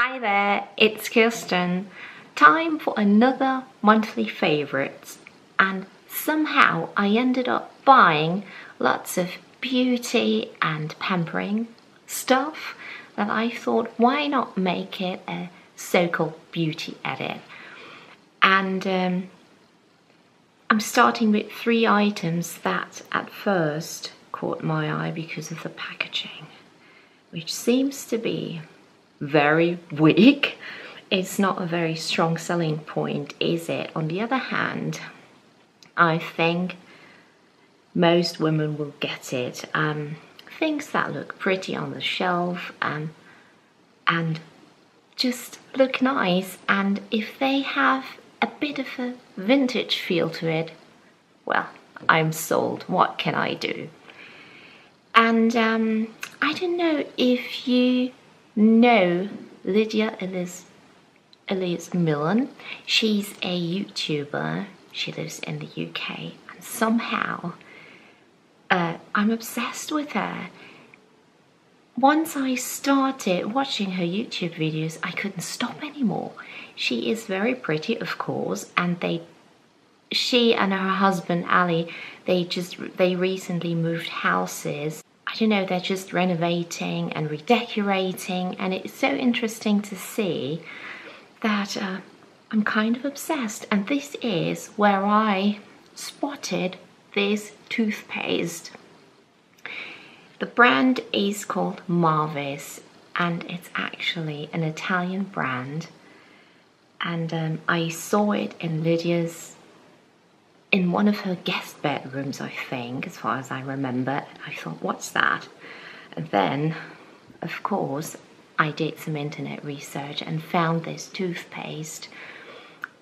Hi there, it's Kirsten. Time for another monthly favorites, and somehow I ended up buying lots of beauty and pampering stuff that I thought, why not make it a so-called beauty edit? And I'm starting with 3 items that at first caught my eye because of the packaging, which seems to be very weak. It's not a very strong selling point, is it? On the other hand, I think most women will get it. Things that look pretty on the shelf and just look nice, and if they have a bit of a vintage feel to it, well, I'm sold. What can I do? And I don't know if you know Lydia Elise Millen. She's a YouTuber. She lives in the UK, and somehow I'm obsessed with her. Once I started watching her YouTube videos, I couldn't stop anymore. She is very pretty, of course, and she and her husband Ali, they recently moved houses. I don't know, they're just renovating and redecorating, and it's so interesting to see that I'm kind of obsessed. And this is where I spotted this toothpaste. The brand is called Marvis, and it's actually an Italian brand. And I saw it in one of her guest bedrooms, I think, as far as I remember. And I thought, what's that? And then, of course, I did some internet research and found this toothpaste.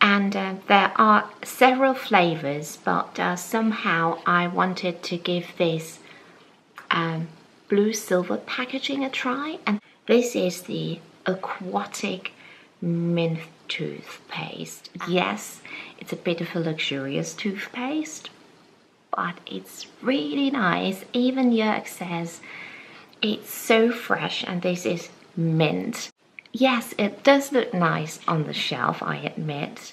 And there are several flavors, but somehow I wanted to give this blue silver packaging a try. And this is the aquatic mint toothpaste. Yes, it's a bit of a luxurious toothpaste, but it's really nice. Even Jörg says it's so fresh, and this is mint. Yes, it does look nice on the shelf, I admit.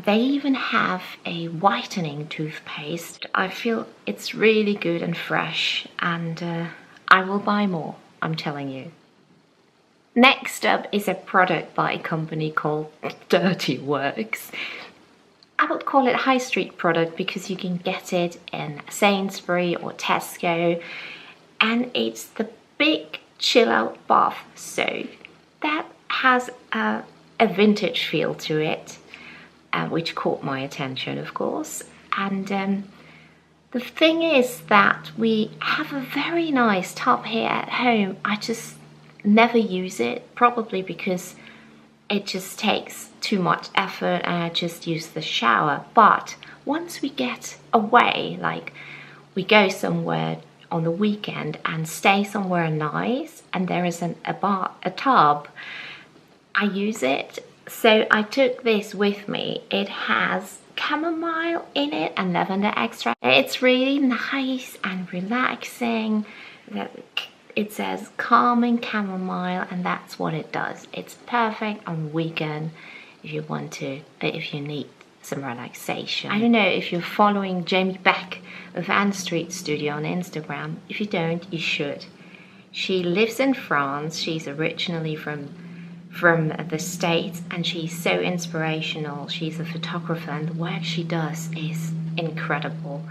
They even have a whitening toothpaste. I feel it's really good and fresh, and I will buy more, I'm telling you. Next up is a product by a company called Dirty Works. I would call it a high street product because you can get it in Sainsbury or Tesco, and it's the big chill out bath soap that has a vintage feel to it, which caught my attention, of course. And the thing is that we have a very nice tub here at home. I just never use it, probably because it just takes too much effort and I just use the shower. But once we get away, like we go somewhere on the weekend and stay somewhere nice and there is a tub, I use it. So I took this with me. It has chamomile in it and lavender extract. It's really nice and relaxing. It says calming chamomile, and that's what it does. It's perfect on the weekend if you need some relaxation. I don't know if you're following Jamie Beck of Anne Street Studio on Instagram. If you don't, you should. She lives in France. She's originally from the States, and she's so inspirational. She's a photographer, and the work she does is incredible.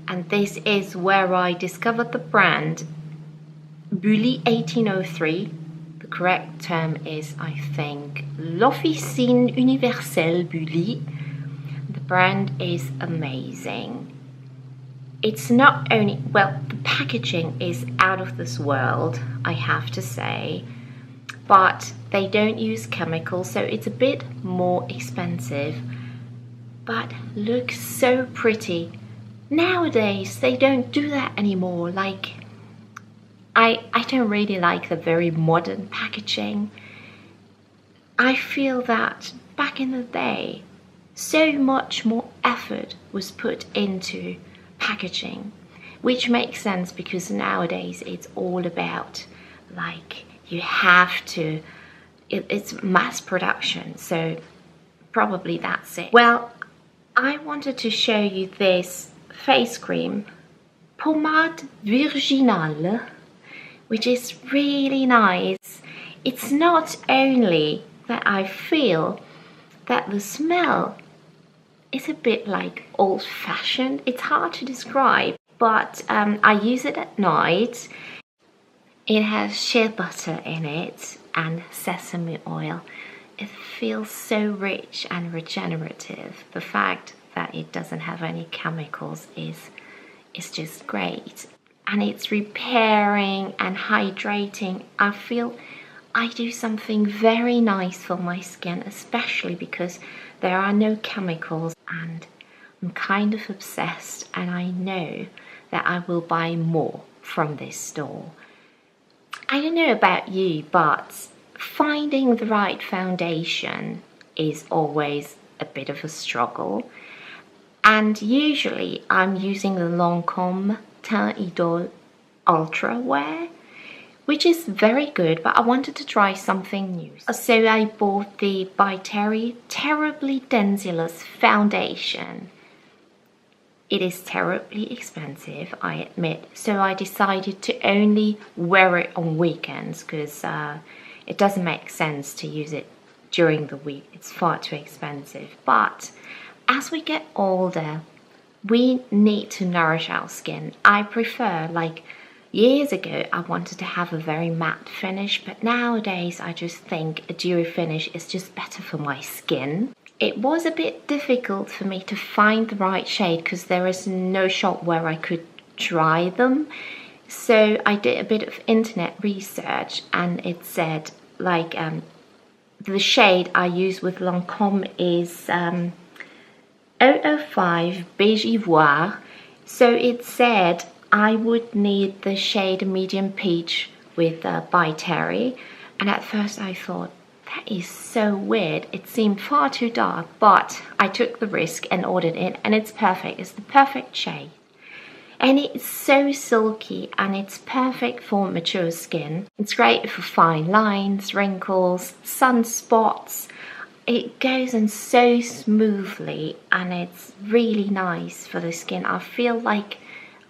And this is where I discovered the brand Bully 1803. The correct term is, I think, l'Officine Universelle Bully. The brand is amazing. It's not only, well, the packaging is out of this world, I have to say, but they don't use chemicals, so it's a bit more expensive, but looks so pretty. Nowadays, they don't do that anymore. Like, I don't really like the very modern packaging. I feel that back in the day, so much more effort was put into packaging, which makes sense because nowadays it's all about, like, you have to it's mass production, so probably that's it. Well, I wanted to show you this face cream, Pommade Virginale, which is really nice. It's not only that I feel that the smell is a bit like old-fashioned. It's hard to describe, but I use it at night. It has shea butter in it and sesame oil. It feels so rich and regenerative. The fact that it doesn't have any chemicals is just great. And it's repairing and hydrating. I feel I do something very nice for my skin, especially because there are no chemicals, and I'm kind of obsessed, and I know that I will buy more from this store. I don't know about you, but finding the right foundation is always a bit of a struggle. And usually I'm using the Lancôme Teint Idole Ultra Wear, which is very good, but I wanted to try something new. So I bought the By Terry Terribly Densulous Foundation. It is terribly expensive, I admit, so I decided to only wear it on weekends because it doesn't make sense to use it during the week. It's far too expensive. But as we get older, we need to nourish our skin. I prefer, like years ago, I wanted to have a very matte finish, but nowadays I just think a dewy finish is just better for my skin. It was a bit difficult for me to find the right shade because there is no shop where I could try them. So I did a bit of internet research, and it said like the shade I use with Lancôme is 005 Beige Ivoire. So it said I would need the shade Medium Peach with By Terry, and at first I thought, that is so weird. It seemed far too dark, but I took the risk and ordered it, and it's perfect. It's the perfect shade. And it's so silky, and it's perfect for mature skin. It's great for fine lines, wrinkles, sunspots. It goes in so smoothly, and it's really nice for the skin. I feel like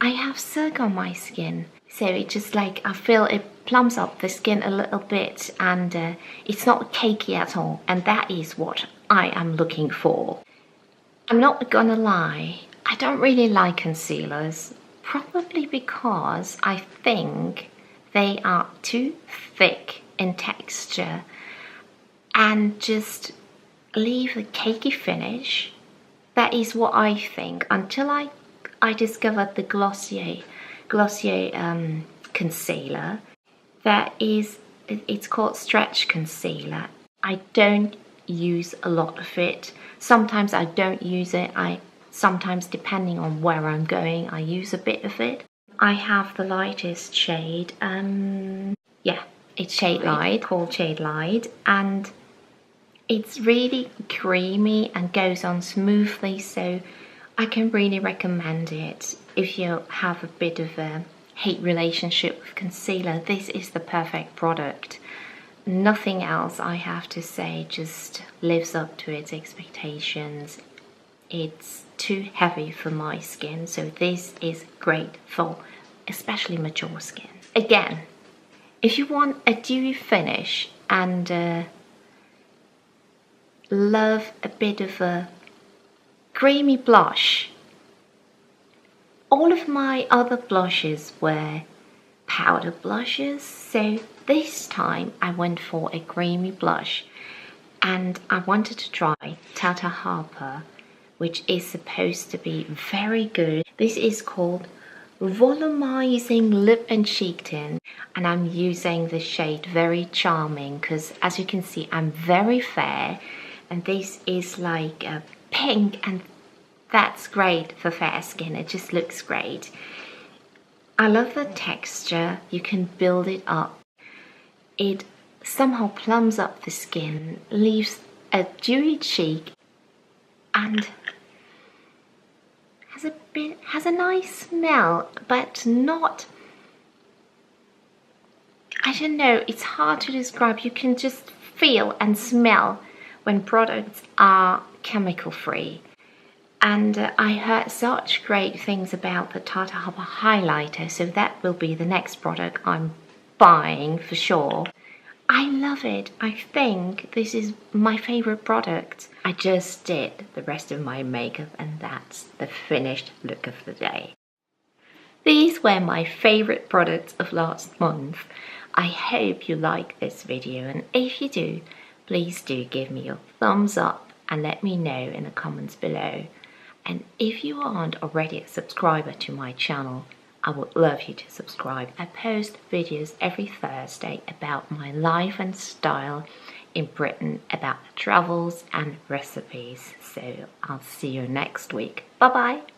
I have silk on my skin. So it just like, I feel it plumps up the skin a little bit, and it's not cakey at all, and that is what I am looking for. I'm not gonna lie, I don't really like concealers, probably because I think they are too thick in texture and just leave a cakey finish. That is what I think, until I discovered the Glossier concealer. That is, it's called Stretch Concealer. I don't use a lot of it. Sometimes I don't use it. Sometimes, depending on where I'm going, I use a bit of it. I have the lightest shade. Yeah, it's Shade Light, called Shade Light, and it's really creamy and goes on smoothly, so I can really recommend it if you have a bit of a hate relationship with concealer. This is the perfect product. Nothing else, I have to say, just lives up to its expectations. It's too heavy for my skin, so this is great for especially mature skin. Again, if you want a dewy finish and love a bit of a creamy blush, all of my other blushes were powder blushes, so this time I went for a creamy blush, and I wanted to try Tata Harper, which is supposed to be very good. This is called Volumizing Lip and Cheek Tint, and I'm using the shade Very Charming because, as you can see, I'm very fair, and this is like a pink, and that's great for fair skin. It just looks great. I love the texture. You can build it up. It somehow plums up the skin, leaves a dewy cheek, and has a nice smell, but not, I don't know, it's hard to describe. You can just feel and smell when products are chemical free. And I heard such great things about the Tata Harbor highlighter, so that will be the next product I'm buying for sure. I love it. I think this is my favorite product. I just did the rest of my makeup and that's the finished look of the day. These were my favorite products of last month. I hope you like this video, and if you do, please do give me a thumbs up and let me know in the comments below. And if you aren't already a subscriber to my channel, I would love you to subscribe. I post videos every Thursday about my life and style in Britain, about travels and recipes. So I'll see you next week. Bye bye.